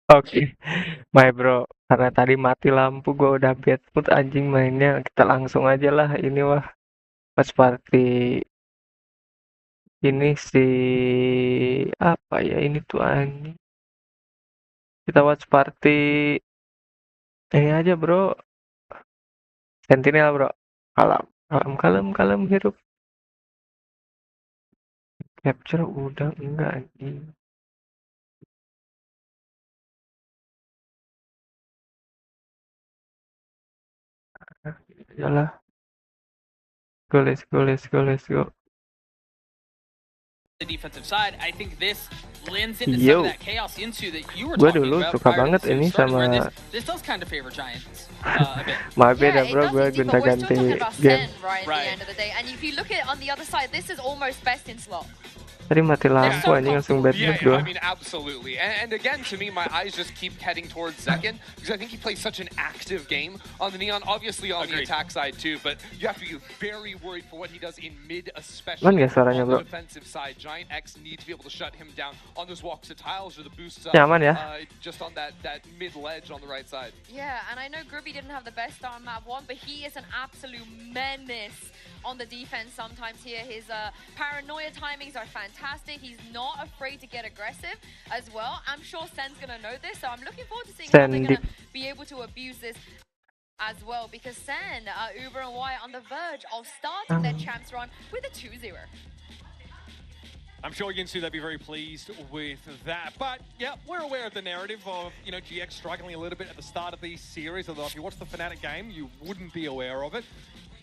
Oke, my bro. Karena tadi mati lampu, gue udah bad mood anjing mainnya. Kita langsung aja lah ini wah. Pas party ini si apa ya ini tuh anjing. Kita watch party ini aja bro. Sentinel bro. Kalem, kalem, kalem, kalem hidup. Capture udah enggak anjing. Yalah. Go, let's go, let's go, let's go. The defensive side, I think this lends into some of that chaos into that you were talking dulu about suka prior banget to the ini season starting, sama where this does kind of favor Giants a bit. beda bro, gue gonta ganti game. Right, at the end of the day. And if you look at it on the other side, this is almost best in slot. Tadi mati lampu anjing langsung bad mood gue. I mean, absolutely. And again, to me, my eyes just keep heading towards Zekin because I think he plays such an active game on the Neon, obviously on the attack side too, but you have to be very worried for what he does in mid, especially on the defensive side. Giant X need to be able to shut him down on those walks to tiles or the boosts up, just on that mid ledge on the right side. Yeah, and I know Grubby didn't have the best start on map 1, but he is an absolute menace on the defense sometimes here. His paranoia timings are fantastic. He's not afraid to get aggressive as well. I'm sure Sen's going to know this, so I'm looking forward to seeing how they're going to be able to abuse this as well, because Sen, Uber and Wyatt on the verge of starting their champs run with a 2-0. I'm sure Yinsu they'll be very pleased with that. But yeah, we're aware of the narrative of, you know, GX struggling a little bit at the start of the series, although if you watch the Fnatic game, you wouldn't be aware of it.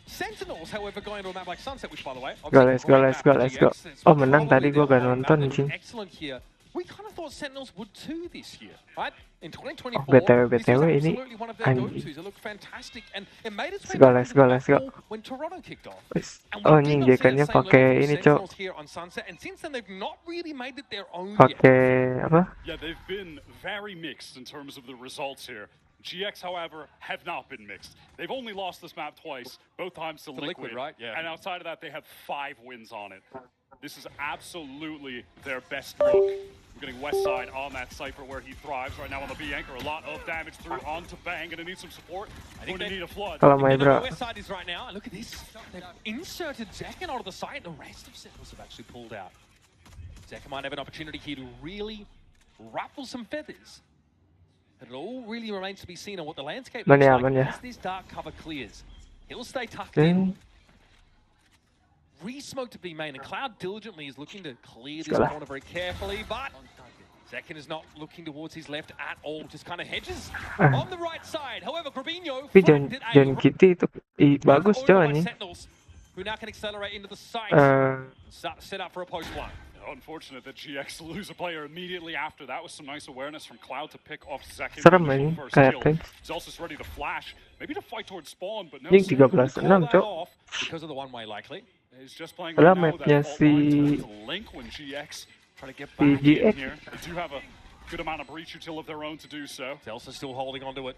Sentinels, however, going to a map like Sunset, which by the way, let's go. Oh, menang tadi gue gak nonton anjing. Excellent here. We kind of thought Sentinels would too this year, right? In 2024, BTW ini anjing. It looked fantastic and it made its way let's go. When Toronto kicked off. Oh, anjing JK-nya pakai ini, Cok. And since then they've not really made it their own pakai apa? Yeah, they've been very mixed in terms of the results here. GX, however, have not been mixed. They've only lost this map twice, both times to Liquid, right? Yeah. And outside of that, they have 5 wins on it. This is absolutely their best look. We're getting Westside on that Cypher where he thrives right now on the B anchor. A lot of damage through onto Bang. Gonna need some support. I think they need a flood. Kalau my bro. Westside is right now. Look at this. They've inserted Zekin onto the side. The rest of Sentinels have actually pulled out. Zekin might have an opportunity here to really ruffle some feathers. But it all really remains to be seen on what the landscape looks like as this dark cover clears. He'll stay tucked in. Re-smoke to B main, and Cloud diligently is looking to clear this corner very carefully, but Zekin is not looking towards his left at all, just kind of hedges on the right side. However, Grabinho John Kitty itu bagus Cok ini. Who now can accelerate into the site. Set up for a post one. Unfortunate that GX lose a player immediately after. That was some nice awareness from Cloud to pick off Zekin. Serem ini kayak Zelsis ready to flash, maybe to fight towards spawn, but no. 13-6 Cok. Because of the one-way likely. He's just playing right now that link when GX try to get back in here. They do have a good amount of breach util of their own to do so. Zelsis still holding onto it.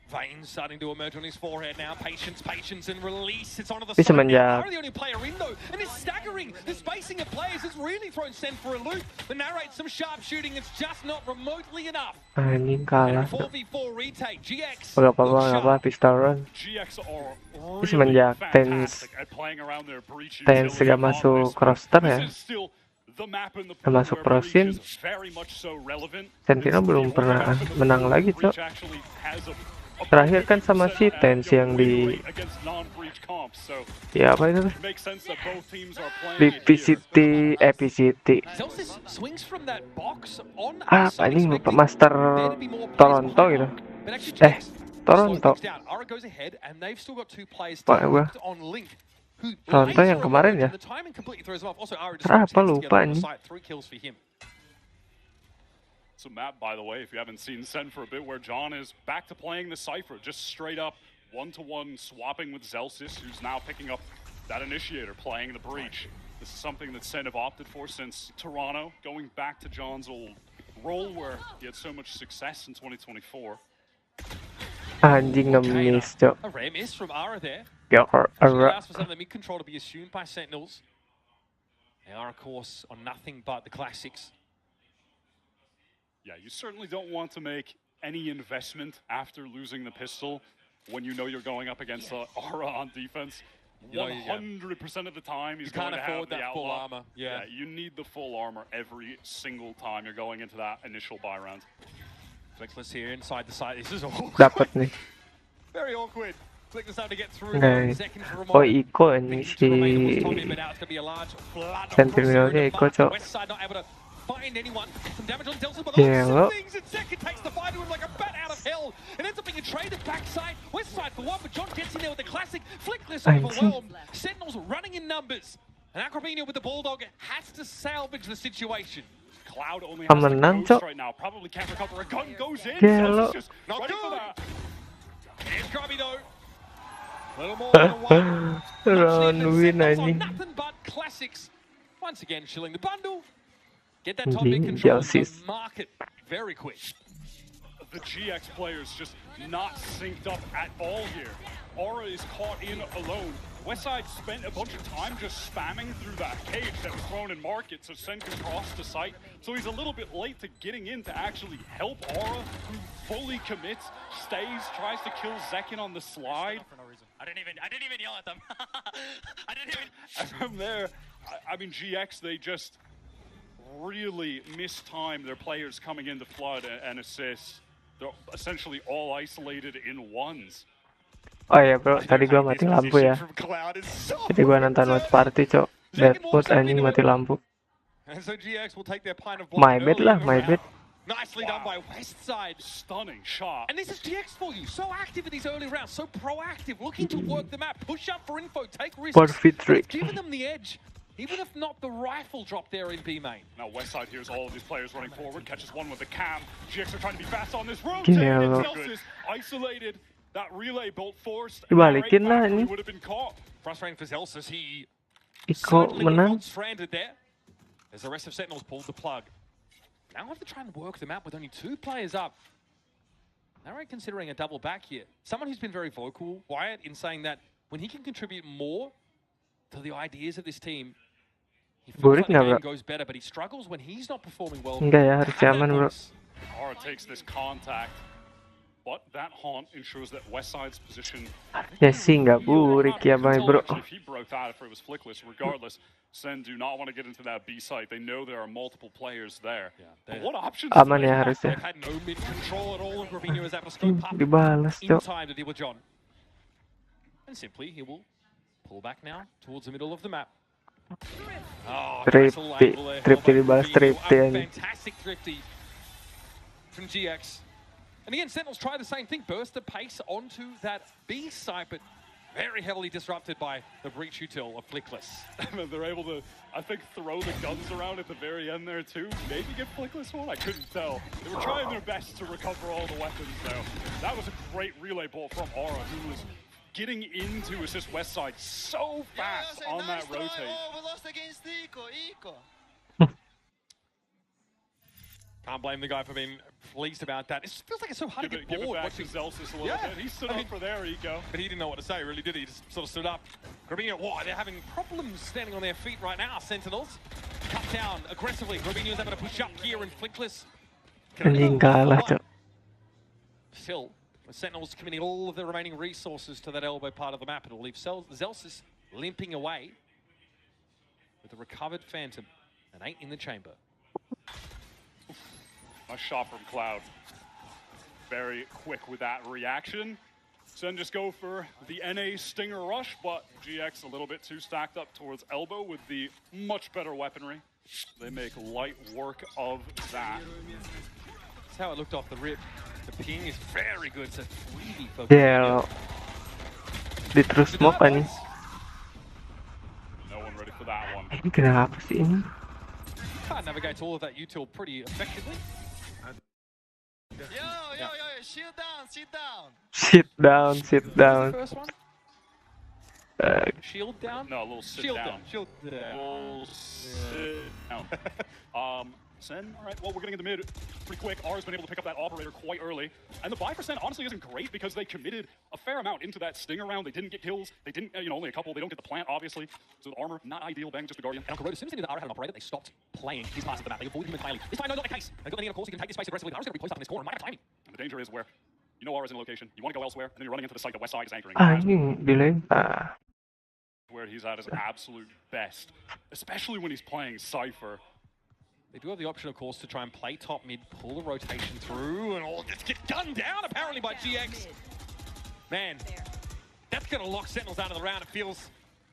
Veins starting to emerge on his forehead now. Patience, and release. It's onto the side. They're the only player in though, and it's staggering. The spacing of players has really thrown Sen for a loop. The narrate some sharp shooting. It's just not remotely enough. Anjing kalah. 4v4 retake. GX. Apa pistol run. GX are semenjak TENNZZZ gak masuk roster ya. Gak masuk prosin. Sentinel belum pernah menang lagi Cok. Terakhir kan sama si TENNZZZ yang di ya apa itu di PCT apa ini lupa Master Toronto gitu Toronto Pak gua Toronto yang kemarin ya apa lupa ini. So map, by the way, if you haven't seen Sen for a bit, where John is back to playing the Cypher, just straight up one-to-one swapping with Zelsis, who's now picking up that initiator, playing the breach. This is something that Sen have opted for since Toronto, going back to John's old role where he had so much success in 2024. Anjing nge-miss, Cok. A rare miss from Ara there. She allows for some of the mid-control to be assumed by Sentinels. They are, of course, on nothing but the classics. Yeah, you certainly don't want to make any investment after losing the pistol when you know you're going up against Aura on defense. 100% of the time he's going to have the full outlaw. armor. Yeah, you need the full armor every single time you're going into that initial buy round. Flickless here inside the site. This is awkward. Dapat nih. Very awkward. Flickless having to get through Guys. second to Oh, Ramon. Iko ini si Sentinelnya Iko, cok. Westside not able to find anyone. Some damage on Delta, but Yeah, also well. things, and second takes the fight to him like a bat out of hell. It ends up being a trade of backside. Westside for one, but John gets in there with the classic. Flickless overwhelmed. Sentinels running in numbers. And Acrobina with the Bulldog has to salvage the situation. Cloud only has Menang, the ghost cok. right now. Probably can't recover. A gun goes in. Yeah, Zelsis look. just Not ready for good. that. Here's Grubby though. A little more than a one. Round win Sentinels on anjing. nothing but classics. Once again, shilling the bundle. Get that top mid Anjing, control and Zelsis. market very quick. The GX players just not synced up at all here. Aura is caught in alone. Westside spent a bunch of time just spamming through that cage that was thrown in market so Sen can cross the site. So he's a little bit late to getting in to actually help Aura, who fully commits, stays, tries to kill Zekin on the slide. For no reason. I didn't even yell at them. I didn't even. And from there, I mean, GX, they just really mistime their players coming into flood and assist. They're essentially all isolated in ones. Oh ya bro, tadi gua mati lampu ya. Jadi gua nonton watch party, cok. Bad mood anjing mati lampu. And so GX will take their pint of My blood bad lah, early. my bad. Nicely done by Westside. Stunning shot. And this is GX for you. So active in these early rounds, so proactive, looking to work the map, push up for info, take risks. Perfect But trick. it's given them the edge, even if not the rifle drop there in B main. Now Westside hears all of these players running forward, catches one with the cam. GX are trying to be fast on this road. Yeah, And bro. Celsius isolated. That relay bolt forced. Dibalikin lah ini. Would have been caught. Frustrating for Zelsis, he Iko certainly would have menang. got stranded there. As the rest of Sentinels pulled the plug. Now have to try and work them out with only 2 players up. Now we're considering a double back here. Someone who's been very vocal, Wyatt, in saying that when he can contribute more to the ideas of this team, he feels Burik like the nggak, game bro? goes better, but he struggles when he's not performing well. Enggak ya, harus Have that aman bro. voice. Aura takes this contact. But that haunt ensures that Westside's position. Ya sih nggak burik ya bang bro. If he broke that, if it was flickless, regardless, Sen do not want to get into that B site. They know there are multiple players there. Yeah, But what options? Aman do they ya have? harusnya. They've had no mid control at all, and Gravino is able to scope up Dibalas, in cok. time to deal with John. And simply, he will pull back now towards the middle of the map. Oh, nice little Thrifty. angle there, Thrifty held by dibalas, Gravino. thrifty A anjing. fantastic thrifty from GX. And again, Sentinels try the same thing, burst the pace onto that B site, but very heavily disrupted by the breach util of Flickless. And they're able to, I think, throw the guns around at the very end there too. Maybe get flickless one. I couldn't tell. They were trying their best to recover all the weapons though. That was a great relay bolt from Aura, who was getting into assist Westside so fast on that rotate. Oh, we lost against Iko. Can't blame the guy for being pleased about that. It feels like it's so hard to Give get it bored back to watching. Zelsis a little Yeah. bit. He stood up for there you go. But he didn't know what to say, really, did he? He just sort of stood up. Gravino, whoa, they're having problems standing on their feet right now, Sentinels. Cut down aggressively. Gravino's able to push up here and Flickless. Anjing kalah, cok. Still, with Sentinels committing all of their remaining resources to that elbow part of the map, it'll leave Zelsis limping away with a recovered Phantom and 8 in the chamber. Nice shot from Cloud. Very quick with that reaction. Sen just go for the NA Stinger Rush, but GX a little bit too stacked up towards elbow with the much better weaponry. They make light work of that. That's how it looked off the rip. The ping is very good. It's a 3D for Ya, di terus smoke anjing. No one ready for that one. Ini kenapa sih ini? Can't navigate all of that util pretty effectively. Yo, shield down, sit down. Sit down, sit The down. first one? Shield down? No, a little sit Shield down. down. Shield down. Little sit down. Sen, all right, well, we're getting in the mid pretty quick. R's been able to pick up that operator quite early. And the buy percent honestly isn't great because they committed a fair amount into that stinger round. They didn't get kills. They didn't, only a couple. They don't get the plant, obviously. So the armor, not ideal. Bang, just the Guardian. And on Corrode, as soon as they knew that Ara had an operator, they stopped playing his parts of the map. They avoided him entirely. This time, no, not the case. They've got the of course, he can take this space aggressively. Ara's going to be placed up in this corner. Might have timing. And the danger is where, Ara's in a location. You want to go elsewhere, and then you're running into the site the west side is anchoring. Anjing dilempar. Where he's at his absolute best, especially when he's playing Cypher. They do have the option, of course, to try and play top mid, pull the rotation through, and all just get gunned down apparently by GX. Man, that's going to lock Sentinels out of the round. It feels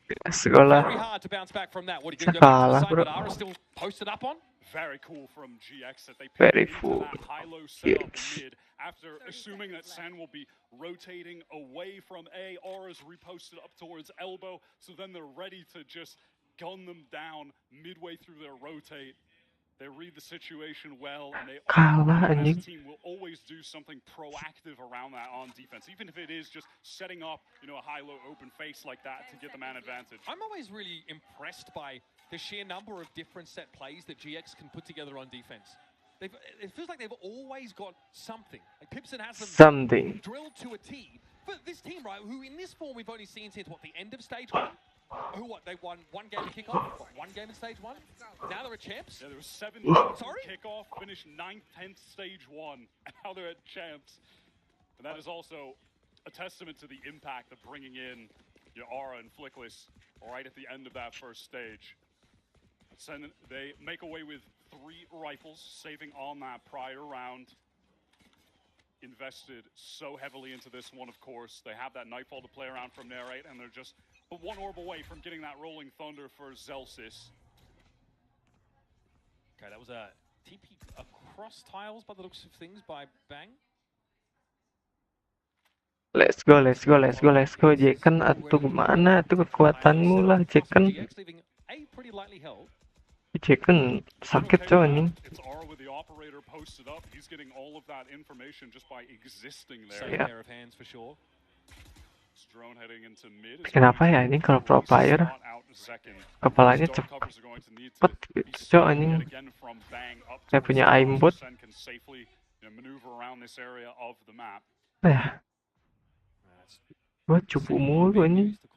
very Sekolah. hard to bounce back from that. What are you going to go back to the side that Ara still posted up on? Very cool from GX that they Very picked cool. that high-low setup Yes. mid after assuming that Sen will be rotating away from A. Aura's reposted up towards elbow, so then they're ready to just gun them down midway through their rotate. They read the situation well, and they Kalah, as a anjing. team will always do something proactive around that on defense, even if it is just setting up, a high-low open face like that to get the man advantage. I'm always really impressed by the sheer number of different set plays that GX can put together on defense. It feels like they've always got something. Like Pipson has them Something. drilled to a T. But this team, right, who in this form we've only seen since, what, the end of stage 1? They won one game at kickoff? One game in stage 1? Now they're at champs? Yeah, there was 7 Sorry? kickoff, finished 9th, 10th stage 1, and now they're at champs. And that is also a testament to the impact of bringing in Aura and Flickless right at the end of that first stage. They make away with 3 rifles, saving on that prior round. Invested so heavily into this one, of course. They have that Nightfall to play around from Narrate, and they're just one orb away from getting that Rolling Thunder for Zelsis. Okay, that was a TP across tiles by the looks of things by Bang. Let's go. Jekan atuh gimana tuh kekuatanmu lah, Jekan. GX leaving A pretty lightly held. Jekan sakit coy anjing. It's Aura with the operator posted up. He's getting all of that information just by existing there. Same Yeah. pair of hands for sure. Drone heading into mid. Kenapa ya anjing kalau pro player kepalanya cepet gitu coy anjing. Saya punya aimbot. Gua cupu mulu anjing. It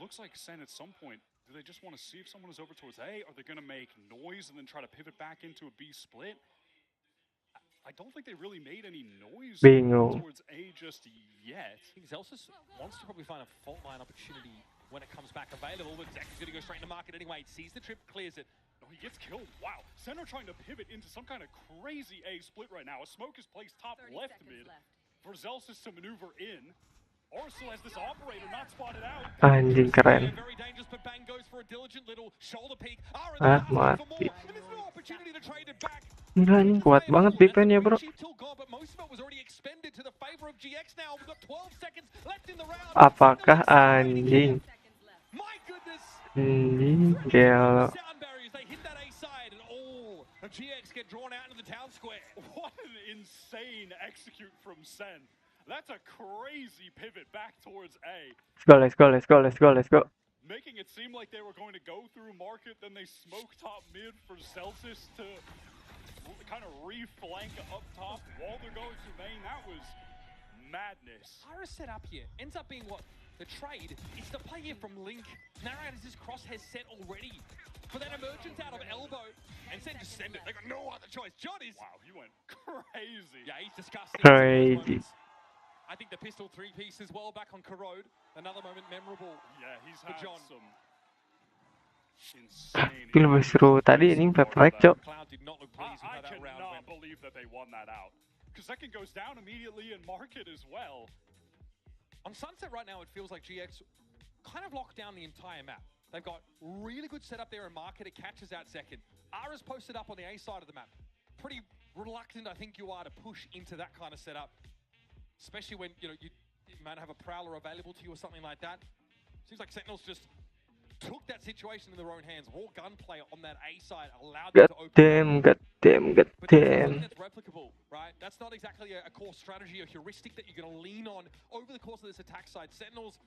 looks like Sen at some point, do they just want to see if someone is over towards A? Are they going to make noise and then try to pivot back into a B split? I don't think they really made any noise Bingung. towards A just yet. I think Zelsis wants to probably find a fault line opportunity when it comes back available, but Zach is going to go straight into market anyway. He sees the trip, clears it. No, he gets killed. Wow. Sen are trying to pivot into some kind of crazy A split right now. A smoke is placed top left mid for Zelsis to maneuver in. Orso has this operator not spotted out. Anjing keren. Very dangerous, but Bang goes for a diligent little shoulder peek. Ah, mati. And there's no opportunity to trade it back. Gila anjing kuat banget defense-nya, bro. Apakah anjing? Anjing gelo. GX get drawn out into the town square. What an insane execute from Sen. That's a crazy pivot back towards A. Let's go. Making it seem like they were going to go through market, then they smoke top mid for Celsius to kind of re-flank up top while they're going through main. That was madness. Ara's set up here ends up being what the trade is the play here from Link. Narrate has his crosshair set already for that emergence out of elbow, and Sen just send it. They got no other choice. John is Wow, he went crazy. yeah, he's disgusting. Crazy. I think the pistol 3-piece as well back on Corrode. Another moment memorable. Yeah, he's had John. some insane. Tapi lebih seru tadi anjing Peprek, cok. Cloud did not look pleased with I how that round cannot went. believe that they won that out. Because Second goes down immediately in market as well. On Sunset right now, it feels like GX kind of locked down the entire map. They've got really good setup there in market. It catches out second. Ara's posted up on the A side of the map. Pretty reluctant, I think you are, to push into that kind of setup. Especially when, you might have a Prowler available to you or something like that. Seems like Sentinels just took that situation in their own hands. Raw gunplay on that A side allowed them to open. God damn. But that's something that's replicable right? That's not exactly a core strategy or heuristic that you're going to lean on over the course of this attack side. Sentinels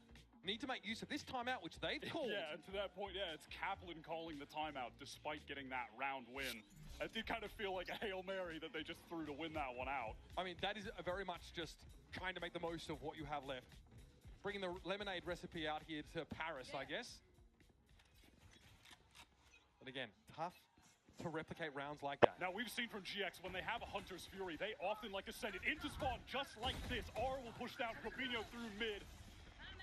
need to make use of this timeout, which they've called. Yeah, and to that point, yeah, it's Kaplan calling the timeout despite getting that round win. It did kind of feel like a Hail Mary that they just threw to win that one out. I mean, that is very much just trying to make the most of what you have left. Bringing the lemonade recipe out here to Paris, I guess. But again, tough to replicate rounds like that. Now, we've seen from GX, when they have a Hunter's Fury, they often like to send it into spawn just like this. R will push down Corbino through mid.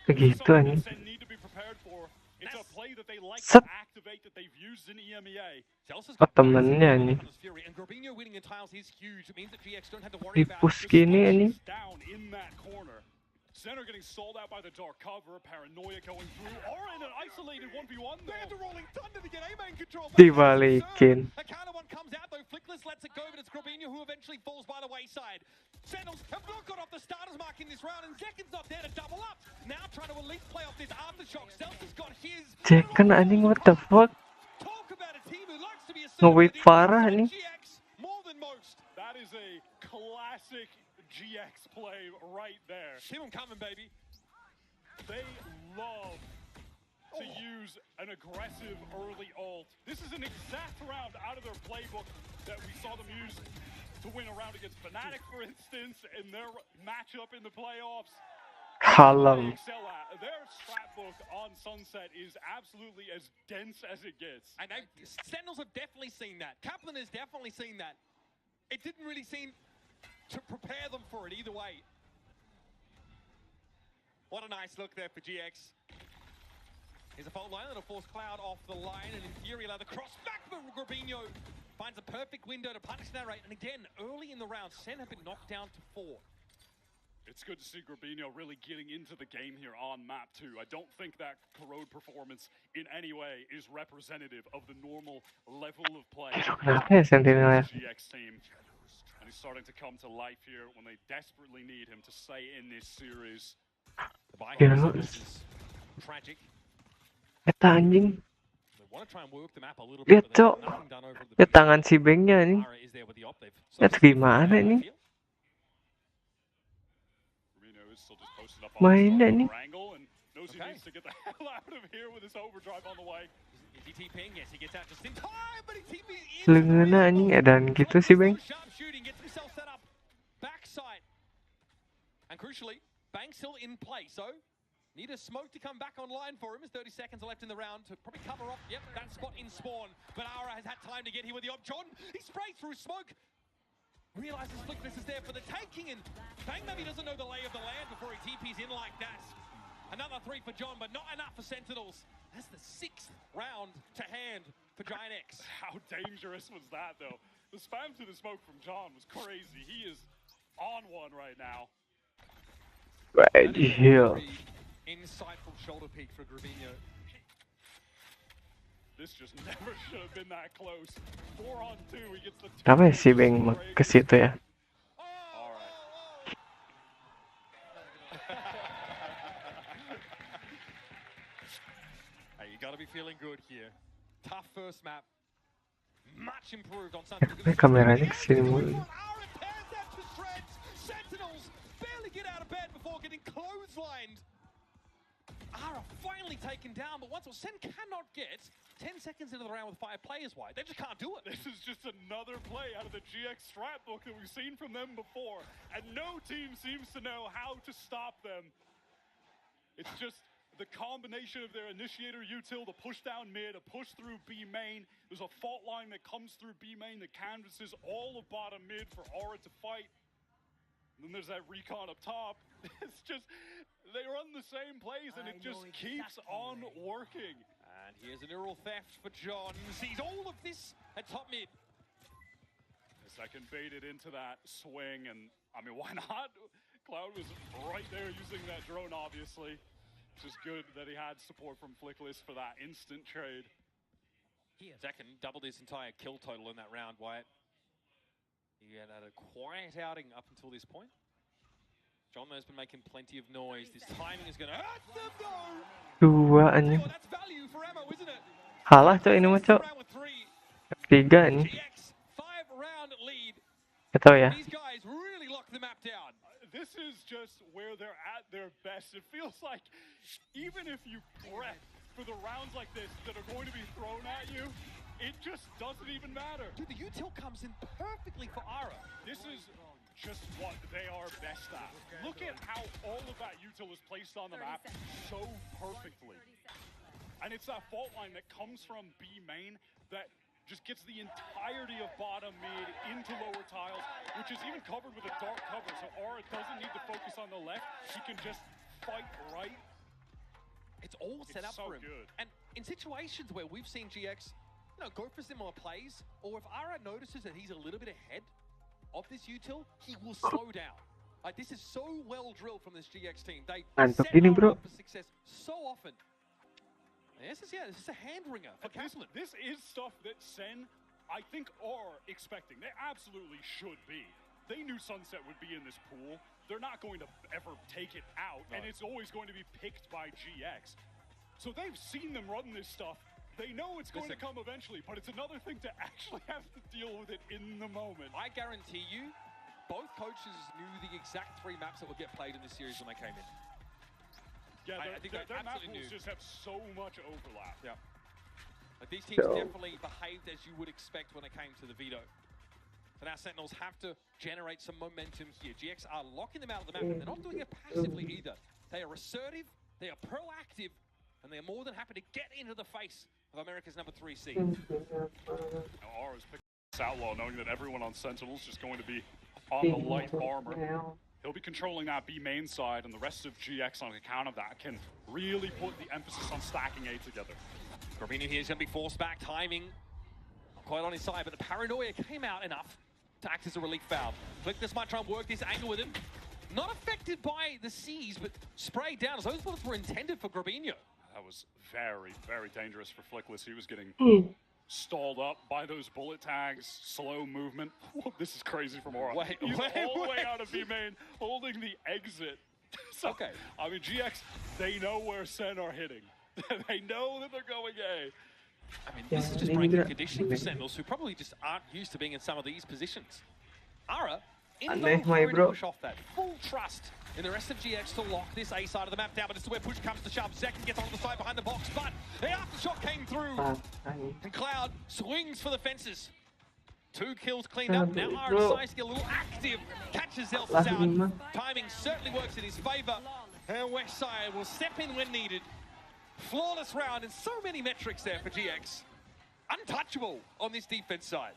Begitu anjing. Sen need to be prepared for. It's a play that they like Set. to activate that they've used in EMEA. Oh, temennya nih. And Corbino winning in tiles is huge. It means that GX don't have to worry about Di-push gini anjing. Down in that corner. Center getting sold out by the dark cover. Paranoia going through. Or in an isolated 1v1 though. They have the rolling thunder to get ABANG control. Dibalikin. A counter one comes out though. Flickless lets it go, but it's Corbino who eventually falls by the wayside. Sentinels have not got off the starter's mark in this round, and Zekin's not there to double up. Now trying to at least play off this aftershock. Zel's has got his. Jekan anjing, what the fuck? Talk about a team who likes to be a Nge-wait parah nih. GX more than most. That is a classic GX play right there. See them coming, baby. They love to use an aggressive early ult. This is an exact round out of their playbook that we saw them use to win a round against Fnatic, for instance, in their matchup in the playoffs. Halam. Their strat book on Sunset is absolutely as dense as it gets. And Sentinels have definitely seen that. Kaplan has definitely seen that. It didn't really seem to prepare them for it either way. What a nice look there for GX. Here's a fault line that'll force Cloud off the line, and in theory allow the cross back for Corbino. Finds a perfect window to punish that rate. And again, early in the round, Sen have been knocked down to 4. It's good to see Corbino really getting into the game here on map 2. I don't think that Corrode performance in any way is representative of the normal level of play Kenapa ya Sentinel ya? GX team. And he's starting to come to life here when they desperately need him to stay in this series. The buy Yeah. is tragic. Eta anjing. They want to try and work the map a little Lihat bit, but cok. there's nothing done over the Ya tangan si Bengnya nih. Lara is there with the op. They've Lihat gimana nih. Corbino is still just posted up on Mainnya the nih. angle and knows he needs to get the hell out of here with his overdrive on the way. Is he TPing? Yes, he gets out just in time, but he TPs in. Leungana anjing edan gitu si Beng. Sharp shooting gets himself set up backside. And crucially, Bang still in play, so need a smoke to come back online for him as 30 seconds are left in the round to probably cover off, yep, that spot in spawn. But Ara has had time to get here with the op. John, he sprays through smoke. Realizes Flickless is there for the taking, and Bang maybe doesn't know the lay of the land before he TPs in like that. Another 3 for John, but not enough for Sentinels. That's the 6th round to hand for Giant X. How dangerous was that, though? The spam to the smoke from John was crazy. He is on one right now. Right here. Insightful shoulder peek for Corbino. This just never should have been that close. 4 on 2, he gets the Kenapa ya si Beng ke situ ya? All right. Hey, you gotta be feeling good here. Tough first map. Much improved on Sunday. Kameranya kesini mulu. Sentinels barely get out of bed before getting clotheslined. Ara finally taken down, but once Sen cannot get 10 seconds into the round with 5 players wide. They just can't do it. This is just another play out of the GX strat book that we've seen from them before, and no team seems to know how to stop them. It's just the combination of their initiator util, the push down mid, a push through B main. There's a fault line that comes through B main that canvases all of bottom mid for Aura to fight. And then there's that recon up top. It's just, they run the same plays and it just keeps on working. And here's a neural theft for John. Sees all of this at top mid. The second baited into that swing, and I mean, why not? Cloud was right there using that drone, obviously. Which is good that he had support from Flickless for that instant trade. Second doubled his entire kill total in that round, Wyatt. He had a quiet outing up until this point. John has been making plenty of noise. This timing is going to hurt them though. 2 anjing. That's value for ammo, isn't it? Kalah cok ini mah cok. Round with 3. 3 nih. GX 5-round lead. Gak tau ya. These guys really lock the map down. This is just where they're at their best. It feels like even if you prep for the rounds like this that are going to be thrown at you, it just doesn't even matter. Dude, the util comes in perfectly for Ara. This is just what they are best at. Look at how all of that util is placed on the map so perfectly. And it's that fault line that comes from B main that just gets the entirety of bottom mid into lower tiles, which is even covered with a dark cover, so Aura doesn't need to focus on the left. He can just fight right. It's all set up so for him. good. And in situations where we've seen GX, go for similar plays, or if Ara notices that he's a little bit ahead of this util, he will slow down. Like, this is so well drilled from this GX team. They Mantap set ini, Ara bro. up for success so often. This is a hand wringer for Kaplan. This is stuff that Sen, I think, are expecting. They absolutely should be. They knew Sunset would be in this pool. They're not going to ever take it out, and it's always going to be picked by GX. So they've seen them run this stuff. They know it's going to come eventually, but it's another thing to actually have to deal with it in the moment. I guarantee you, both coaches knew the exact 3 maps that would get played in this series when they came in. Yeah, I think they their map absolutely pools knew. just have so much overlap. Yeah. Like, these teams definitely behaved as you would expect when it came to the veto. So now Sentinels have to generate some momentum here. GX are locking them out of the map, and they're not doing it passively either. They are assertive, they are proactive, and they're more than happy to get into the face of America's number 3 seed. Now Aura's picking this outlaw, knowing that everyone on Sentinels is going to be on the light armor. He'll be controlling that B main side, and the rest of GX on account of that can really put the emphasis on stacking A together. Grabino here is going to be forced back, timing not quite on his side, but the paranoia came out enough to act as a relief valve. Flickless might try and work this angle with him. Not affected by the C's, but sprayed down as those bullets were intended for Grabino. That was very, very dangerous for Flickless. He was getting stalled up by those bullet tags, slow movement. This is crazy from Aura. He's all the way out of B main, holding the exit. So, Okay. I mean, GX, they know where Sen are hitting. They know that they're going A. I mean, this is just breaking the conditioning for Sentinels, who probably just aren't used to being in some of these positions. Ara, in Aneh, my to bro. push off that. Full trust in the rest of GX to lock this A side of the map down, but it's where push comes to shove. Zekin gets onto the side behind the box, but the aftershock came through. And Cloud swings for the fences. 2 kills cleaned up. Now Ara decides to get a little active. Catches Zelsis out. Timing certainly works in his favor. And Westside will step in when needed. Flawless round, and so many metrics there for GX. Untouchable on this defense side.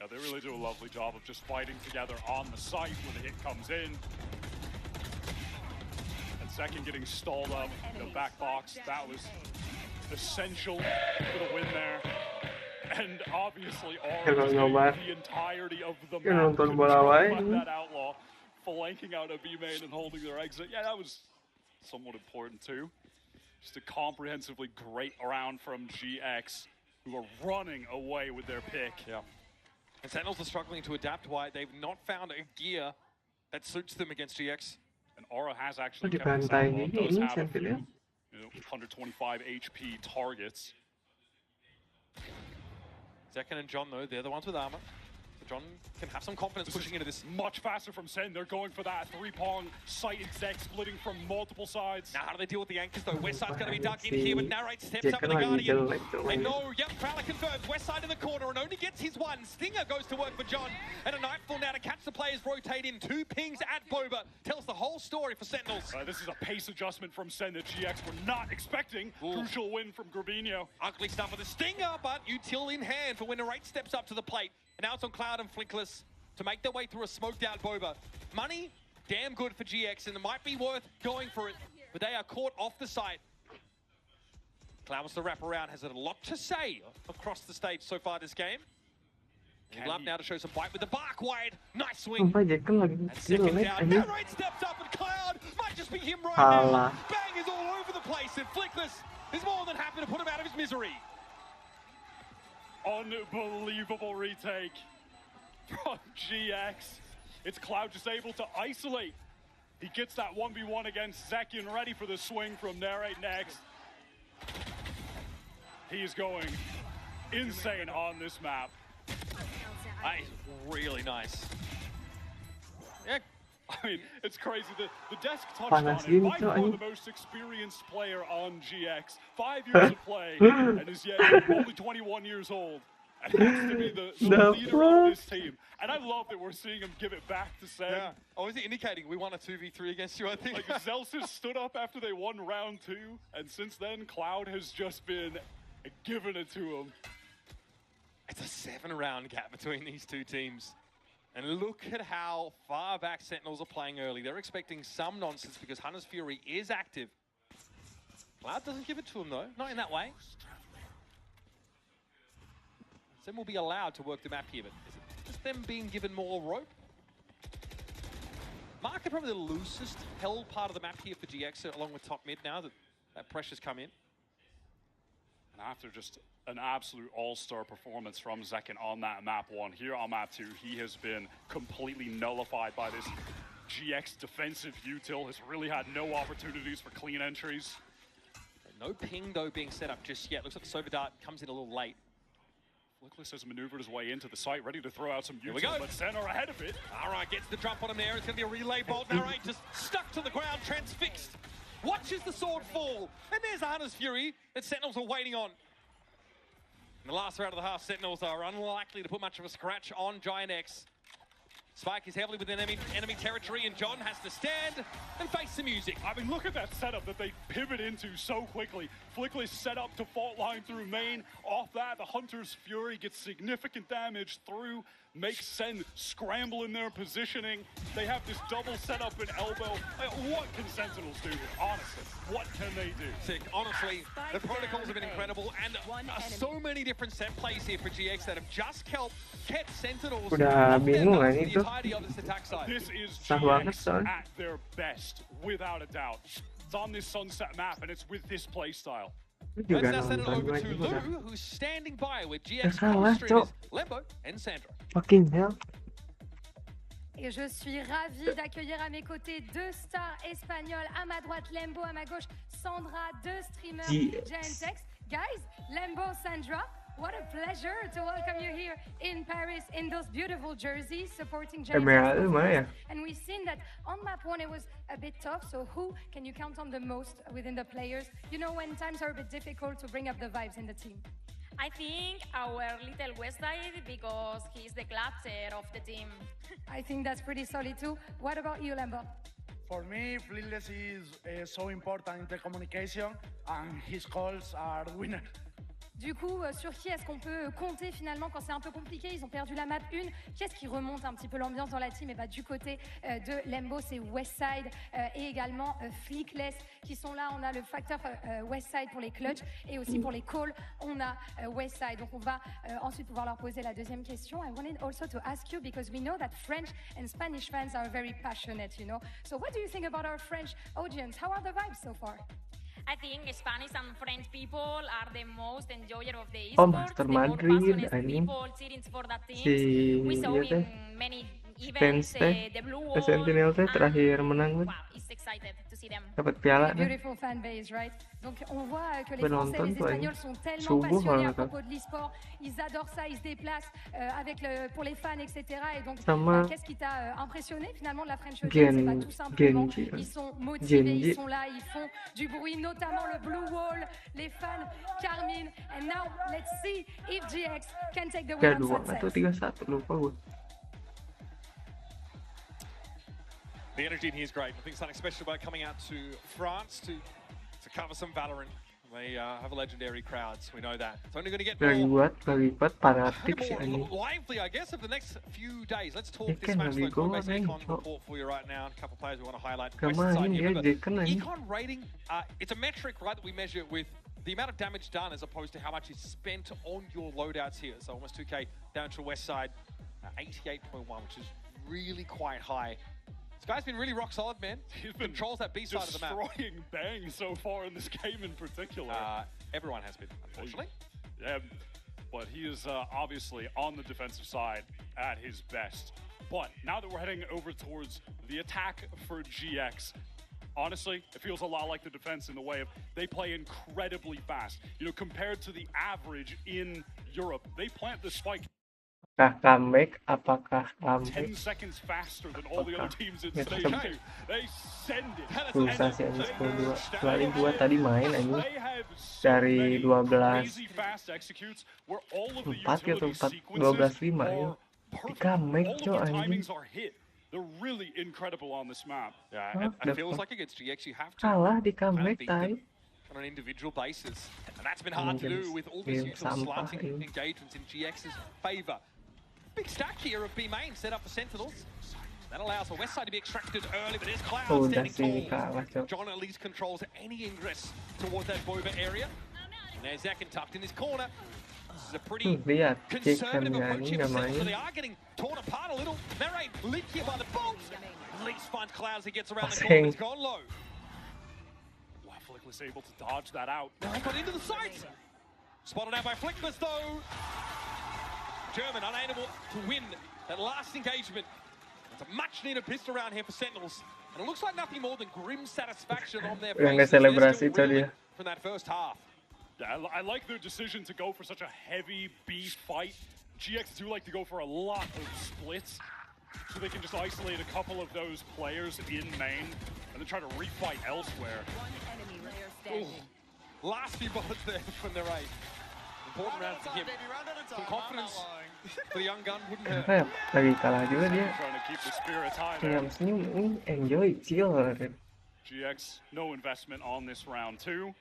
Yeah, they really do a lovely job of just fighting together on the site when the hit comes in. And second getting stalled up in the back box. That was essential for the win there. And obviously Aura the entirety of the map controlled by that outlaw, flanking out a B main and holding their exit. Yeah, that was somewhat important too. Just a comprehensively great round from GX, who are running away with their pick. Yeah. And Sentinels are struggling to adapt why they've not found a gear that suits them against GX. And Aura has actually Di kept this pantai outlaw, gini does ini have a few, Sentinel. 125 HP targets. Zekin and John, though, they're the ones with armor. So John can have some confidence pushing into this. Much faster from Sen. They're going for that 3-pong sight and Zek splitting from multiple sides. Now, how do they deal with the anchors, though? Westside's going to be dug in here, but Narrate steps up in the Guardian. They know, yep, Fowler confirms. Westside in the corner and only gets his one. Stinger goes to work for John. And a Nightfall now to catch the players rotate in. 2 pings at Boba. Tells the whole story for Sentinels. This is a pace adjustment from Sen that GX were not expecting. Crucial win from Grabino. Ugly stuff with the Stinger, but util in hand for when Narrate steps up to the plate. And now it's on Cloud and Flinkless to make their way through a smoked out Boba. Money, damn good for GX, and it might be worth going for it, but they are caught off the site. Cloud wants to wrap around, has a lot to say across the stage so far this game. He'd love now to show some bite with the bark wide. Nice swing. Sumpah Jekyll lagi And skill second nih down, anjing. Narrate steps up and Cloud might just be him right Alah. now. Bang is all over the place, and Flickless is more than happy to put him out of his misery. Unbelievable retake from GX. It's Cloud just able to isolate. He gets that 1v1 against Zekin, ready for the swing from Narrate next. He is going insane on this map. That is really nice. Yeah. I mean, it's crazy. The desk touched Panas on it. gini, By Cok, far ini. the most experienced player on GX. 5 years of play, and is yet only 21 years old. And has to be the leader of this team. And I love that we're seeing him give it back to Sen. Yeah. Oh, is it indicating we won a 2v3 against you, I think? Like, ZeLSYS stood up after they won round 2, and since then, Cloud has just been giving it to him. It's a 7-round gap between these two teams. And look at how far back Sentinels are playing early. They're expecting some nonsense because Hunter's Fury is active. Cloud doesn't give it to him, though. Not in that way. Zen will be allowed to work the map here, but is it just them being given more rope? Market probably the loosest held part of the map here for GX, along with top mid now that pressure's come in. And after just an absolute all-star performance from Zekken on that map 1, here on map 2, he has been completely nullified by this GX defensive util. Has really had no opportunities for clean entries. No ping, though, being set up just yet. Looks like the Sova Dart comes in a little late. Flickless has maneuvered his way into the site, ready to throw out some Here we util, go. but Sen are ahead of it. All right, gets the jump on him there. It's going to be a relay bolt. Narrate just stuck to the ground, transfixed. Watches the sword fall. And there's Hunter's Fury that Sentinels are waiting on. In the last round of the half, Sentinels are unlikely to put much of a scratch on Giant X. Spike is heavily within enemy territory, and John has to stand and face the music. I mean, look at that setup that they pivot into so quickly. Flickless set up to fault line through main. Off that, the Hunter's Fury gets significant damage through, makes Sen scramble in their positioning. They have this double setup in elbow. What can Sentinels do? Honestly, what can they do? Sick. Honestly, the protocols have been incredible, and so many different set plays here for GX that have just kept Sentinels Udah off their bingung nuts kan for the itu. entirety of this attack side. This is Sah banget, GX son. at their best, without a doubt. It's on this sunset map, and it's with this playstyle. Lu Let's juga now send it nonton over gue to juga. Lou, who's standing by with GX salah, co-streamers Cok. Lembo and Sandra. Fucking hell. Et je suis ravie d'accueillir à mes côtés deux stars espagnols. À ma droite, Lembo, à ma gauche, Sandra, deux streamers GNTX. Guys, Lembo, Sandra, what a pleasure to welcome you here in Paris in those beautiful jerseys supporting Merah GNTX. mana ya? And we've seen that on map 1 it was a bit tough, so who can you count on the most within the players? You know when times are a bit difficult to bring up the vibes in the team. I think our little Westside because he's the clutcher of the team. I think that's pretty solid too. What about you, Lembo? For me, Flintless is so important in the communication, and his calls are winner. Du coup, sur qui est-ce qu'on peut compter finalement quand c'est un peu compliqué? Ils ont perdu la map 1. Qui est-ce qui remonte un petit peu l'ambiance dans la team? Et bah, du côté de Lembo, c'est Westside et également Flickless qui sont là. On a le facteur Westside pour les clutch et aussi pour les calls, on a Westside. Donc on va ensuite pouvoir leur poser la deuxième question. I wanted also to ask you because we know that French and Spanish fans are very passionate, you know. So what do you think about our French audience? How are the vibes so far? I think Spanish and French people are the most enjoyer of the Oh, esports, Master the more Madrid, passionate anjing. people cheering for that team. Si We saw dia teh in many fans events teh the Blue ke Wall, Sentinels teh and terakhir menang wow, it's excited to see them. dapat piala nih. Beautiful fan base, right? Donc on voit que les Ben, Français et nonton les tuh, Espagnols anjing. sont tellement Subuh passionnés kalau à nggak propos de l'e-sport. Ils adorent ça, ils se déplacent pour les fans, etc. Et donc, Sama qu'est-ce qui t'a impressionné finalement de la French audience? C'est pas tout simplement, Genji. ils sont motivés, Genji. ils sont là, ils font du bruit, notamment le Blue Wall, les fans, Carmine. And now, let's see if GX can take the win on 3-2 atau Sunset. 3-1 lupa gue. The energy in here is great. I think something special about coming out to France to cover some Valorant. They have a legendary crowds. We know that. It's only going to get more Kalipat fanatik sih anjing. lively, I guess, over the next few days. Let's talk Dia this kan match. lebih Let's talk gol, about anjing, Econ Cok. report for you right now. A couple of players we want to highlight. Gak West side main here. dia, Remember, Jacken anjing. Econ rating, it's a metric, right, that we measure with the amount of damage done as opposed to how much is spent on your loadouts here. So almost 2k down to West side, 88.1, which is really quite high. This guy's been really rock solid, man. He's been Controls that B side of the map. destroying Bang so far in this game in particular. Everyone has been, unfortunately. Yeah, but he is obviously on the defensive side at his best. But now that we're heading over towards the attack for GX, honestly, it feels a lot like the defense in the way of they play incredibly fast. You know, compared to the average in Europe, they plant the spike comeback? Apakah 10 comeback? seconds faster than all the other teams in Gitu. stage 2. They send it. Susah sih ini 10-2. Kecuali gue tadi main ini They have so dari many 12 crazy fast executes where all of the 4 gitu, utility 12-5 sequences ya. are Di perfect. comeback All of coy the anjing. timings are hit. They're really incredible on this map. Yeah, it feels like against GX you have to Kalah di kind of comeback beat them tai. on an individual basis. And that's been hard to do with all these usual slanting engagements in GX's favor. Big stack here of B main set up for Sentinels. That allows the west side to be extracted early, but there's Cloud standing tall. John at least controls any ingress towards that Boba area. And there's Zekken tucked in his corner. This is a pretty conservative approach here for Sentinels, so they are getting torn apart a little. Merae lit here by the bolt. At least finds Cloud as he gets around the corner. It's gone low. Flick was able to dodge that out. Now he got into the sight. Spotted out by Flickmas though. German unable to win that last engagement. It's a much needed pistol round here for Sentinels. And it looks like nothing more than grim satisfaction on their faces. They're still reeling from that first half. Yeah, I like their decision to go for such a heavy B fight. GX do like to go for a lot of splits, so they can just isolate a couple of those players in main and then try to refight elsewhere. Last few bullets there from the right. Important rounds to him. Some confidence for the young gun wouldn't hurt. Lagi kalah juga dia. Trying to keep the spirits high Senyum there. senyum, enjoy, chill. GX, no investment on this round 2.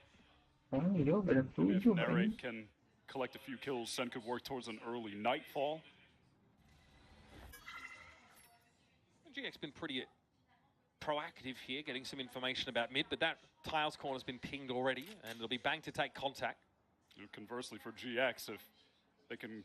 Oh, yo, If Nere can collect a few kills, Sen could work towards an early nightfall. GX been pretty proactive here, getting some information about mid, but that tiles corner's been pinged already, and it'll be Bang to take contact. Conversely for GX, if they can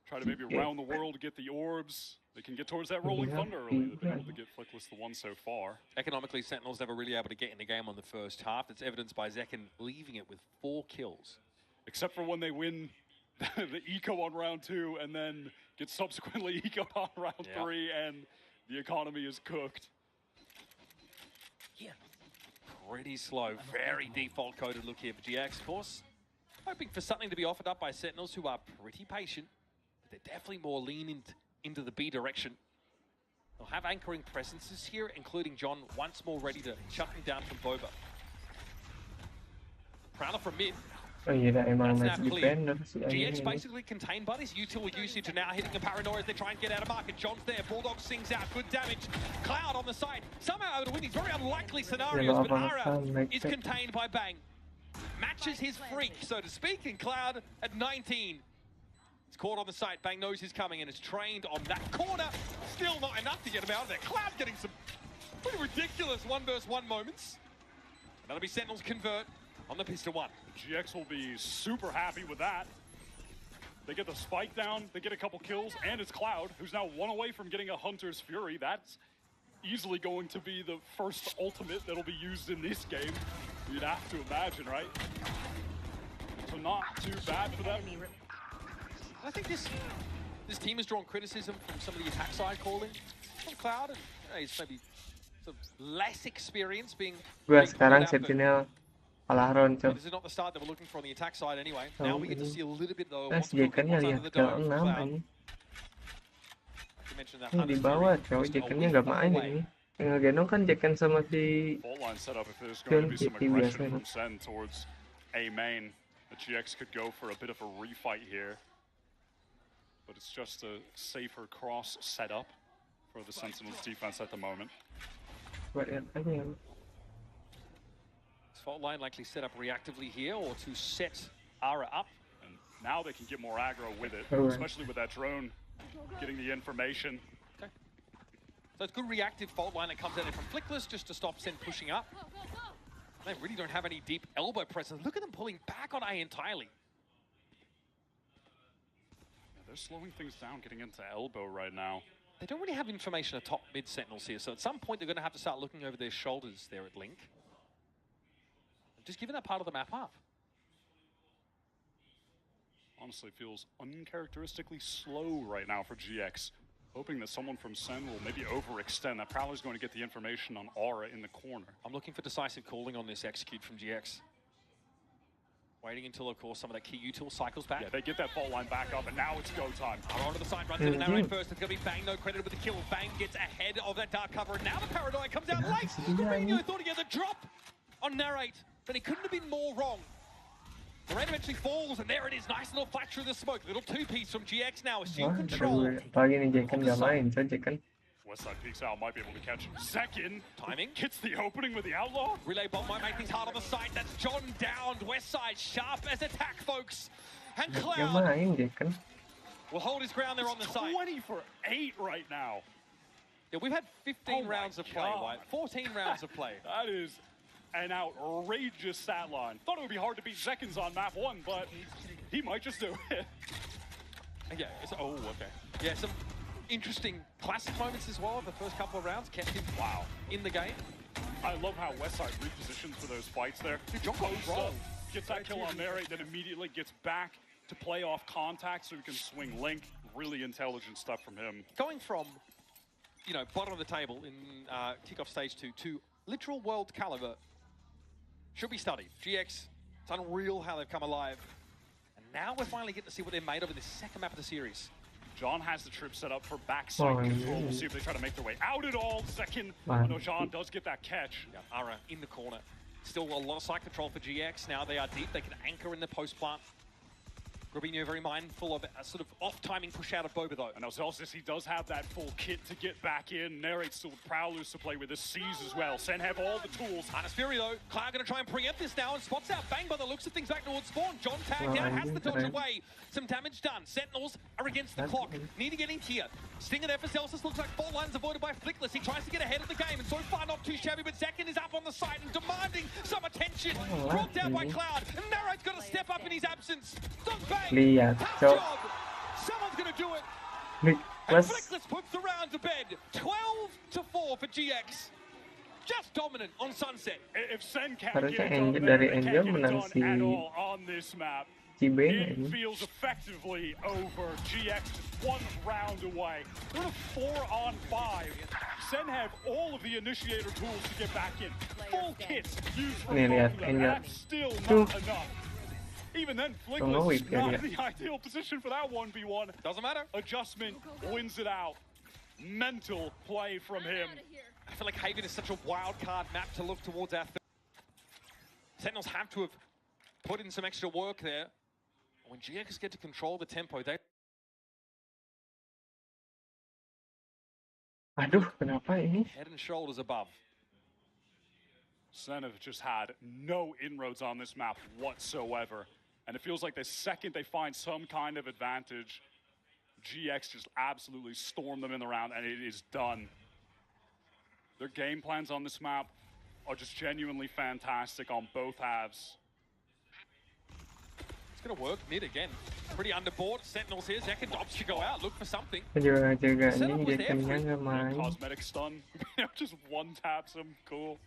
try to maybe around the world to get the orbs, they can get towards that Rolling Thunder early. They've been able to get Flickless the one so far. Economically, Sentinels never really able to get in the game on the first half. That's evidenced by Zekken leaving it with 4 kills. Except for when they win the eco on round 2 and then get subsequently eco on round 3 and the economy is cooked. Yeah. Pretty slow, very default coded look here for GX, of course. Hoping for something to be offered up by Sentinels, who are pretty patient. But they're definitely more lean into the B direction. They'll have anchoring presences here, including John once more ready to shut him down from Boba. Prowler from mid. Oh iya dah, emang That's match now clear. defender sih GX ini. basically contained buddies. Util usage are now hitting a paranoia as they try and get out of market. John's there. Bulldog sings out. Good damage. Cloud on the side. Somehow able to win these very unlikely scenarios, but Ara is contained by Bang. Matches his freak, so to speak, and Cloud at 19. It's caught on the site. Bang knows he's coming and is trained on that corner. Still not enough to get him out of there. Cloud getting some pretty ridiculous 1v1 moments. And that'll be Sentinels convert on the pistol 1. GX will be super happy with that. They get the spike down, they get a couple kills, and it's Cloud, who's now 1 away from getting a Hunter's Fury. That's easily going to be the first ultimate that'll be used in this game. You'd have to imagine, right? So not too bad for them. I think this team has drawn criticism from some of the attack side calling from Cloud. And, he's maybe sort of less experience being. Gua sekarang Sentinel Valorant, coy. This is not the start that we're looking for on the attack side anyway. Now we get to see a little bit though. Jekennya lihat ke 6 ini. Ini di bawah, coy. Jekennya nggak main ini. Yang ngegendong kan Jeken sama si Fault setup if there's going to be some aggression from Sen towards A main. The GX could go for a bit of a refight here. But it's just a safer cross setup for the Sentinels defense at the moment. This fault line likely set up reactively here or to set Ara up. And now they can get more aggro with it, especially with that drone getting the information. Okay. So it's good reactive fault line that comes out from Flickless just to stop Sen pushing up. They really don't have any deep elbow presence. Look at them pulling back on A entirely. They're slowing things down, getting into elbow right now. They don't really have information atop mid Sentinels here, so at some point they're going to have to start looking over their shoulders there at Link. Just giving that part of the map up. Honestly, feels uncharacteristically slow right now for GX. Hoping that someone from Sen will maybe overextend. That Prowler's going to get the information on Aura in the corner. I'm looking for decisive calling on this execute from GX. Waiting until, of course, some of that key util cycles back. Yeah, they get that fault line back up, and now it's go time. Onto the side, runs into Narrate first. It's going to be Bang, no credit with the kill. Bang gets ahead of that dark cover, and now the Paranoia comes out late. Rubinho thought he had the drop on Narrate, but he couldn't have been more wrong. The rain eventually falls, and there it is. Nice little flash through the smoke. Little two-piece from GX now. Assume control. Westside peeks out, might be able to catch him. Second, timing. Gets the opening with the Outlaw. Relay bot might make things hard on the side. That's John downed. Westside sharp as attack, folks. And Cloud will hold his ground there on the side. 20 for 8 right now. Yeah, we've had 15 rounds of play, right? 14 rounds of play. That is an outrageous stat line. Thought it would be hard to beat Zekins on map 1, but he might just do it. Yeah, oh, okay. Yeah, some interesting classic moments as well. The first couple of rounds kept him in the game. I love how Westside repositions for those fights there. Dude, John goes wrong. Gets that kill on Narrate, then immediately gets back to play off contact so he can swing Link. Really intelligent stuff from him. Going from, you know, bottom of the table in kickoff stage 2 to literal world caliber should be studied. GX, it's unreal how they've come alive. And now we're finally getting to see what they're made of in this second map of the series. John has the trip set up for backside control. We'll see if they try to make their way out at all. Second, no, John does get that catch. Yeah, Ara in the corner. Still a lot of side control for GX. Now they are deep. They can anchor in the post plant. Rubinho very mindful of a sort of off-timing push out of Boba though. And now Zelsis, he does have that full kit to get back in. Narrate's still with Prowlers to play with. The Seas as well. Sen have all the tools. Harness Fury though. Cloud going to try and preempt this now and spots out Bang by the looks of things back towards spawn. John tagged out, has the dodge away. Some damage done. Sentinels are against the clock. Need to get in here. Stinger there for Zelsis. Looks like fault lines avoided by Flickless. He tries to get ahead of the game and so far not too shabby, but Zekin is up on the side and demanding some attention. Brought down by Cloud. And Narrate's got to step up in his absence. Does Bang. Job. Someone's gonna do it. And Flickless puts the round to bed. 12-4 for GX. Just dominant on Sunset. If Sen can't get it done at all on this map, it feels effectively over. GX just 1 round away. They're a 4-on-5. Sen have all of the initiator tools to get back in. Full kits used for both of them. That's still not enough. Even then, Flickless not in the ideal position for that 1v1. Doesn't matter. Adjustment wins it out. Mental play from him. I feel like Haven is such a wild card map to look towards our Sentinels have to have put in some extra work there. When GX get to control the tempo, they... Aduh, kenapa ini? Head and shoulders above. Sen have just had no inroads on this map whatsoever. And it feels like the second they find some kind of advantage, GX just absolutely storm them in the round, and it is done. Their game plans on this map are just genuinely fantastic on both halves. It's going to work mid again. Pretty underboard. Sentinels here. Zekin opts to go out. Look for something. Cosmetic stun. Just one taps him. Cool.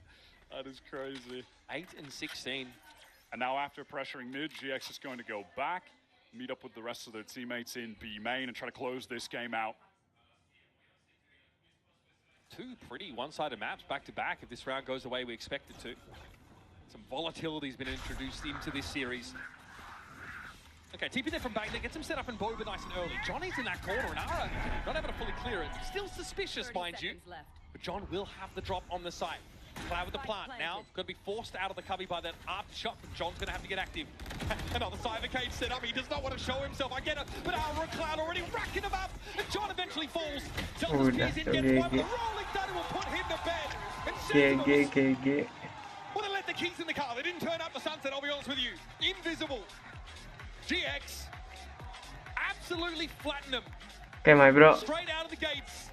That is crazy. 8 and 16. And now after pressuring mid, GX is going to go back, meet up with the rest of their teammates in B main and try to close this game out. 2 pretty one-sided maps back to back if this round goes the way we expect it to. Some volatility has been introduced into this series. Okay, TP there from Bang, that gets him set up in Boba nice and early. Johnny's in that corner and Ara not able to fully clear it. Still suspicious, mind you. But John will have the drop on the site. Cloud with the plant now, going to be forced out of the cubby by that after shot, but John's going to have to get active. Another side of the cage set up, he does not want to show himself, I get it, but Ara and Cloud already racking him up, and John eventually falls. Delta's peers in, gets one, the rolling thunder will put him to bed. And Sentinels, well, they let the keys in the car, they didn't turn up the sunset, I'll be honest with you. Invisible. GX, absolutely flatten them. Okay, my bro. Straight out of the gates.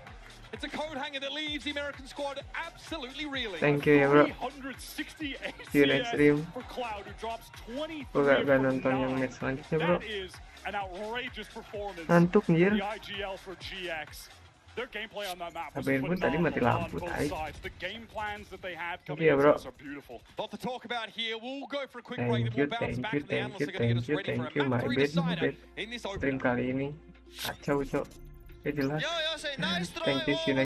It's a code hanger that leaves the American squad absolutely reeling. Thank you ya bro. 360 See you next stream. for Cloud, who drops 23 Gue gak nonton yang match selanjutnya bro. That is an outrageous performance. Ngantuk anjir. The IGL for GX. Their gameplay on that map was HP gue tadi mati phenomenal lampu on both tai. sides. The game plans that they had Thank coming you ya bro. into this are beautiful. Lot to talk about here. We'll go for a quick break, then we'll bounce back, and the analysts are going to get us ready for a my map 3 decider in this stream opener. kali ini kacau cok. Ya jelas. Thank you, see you next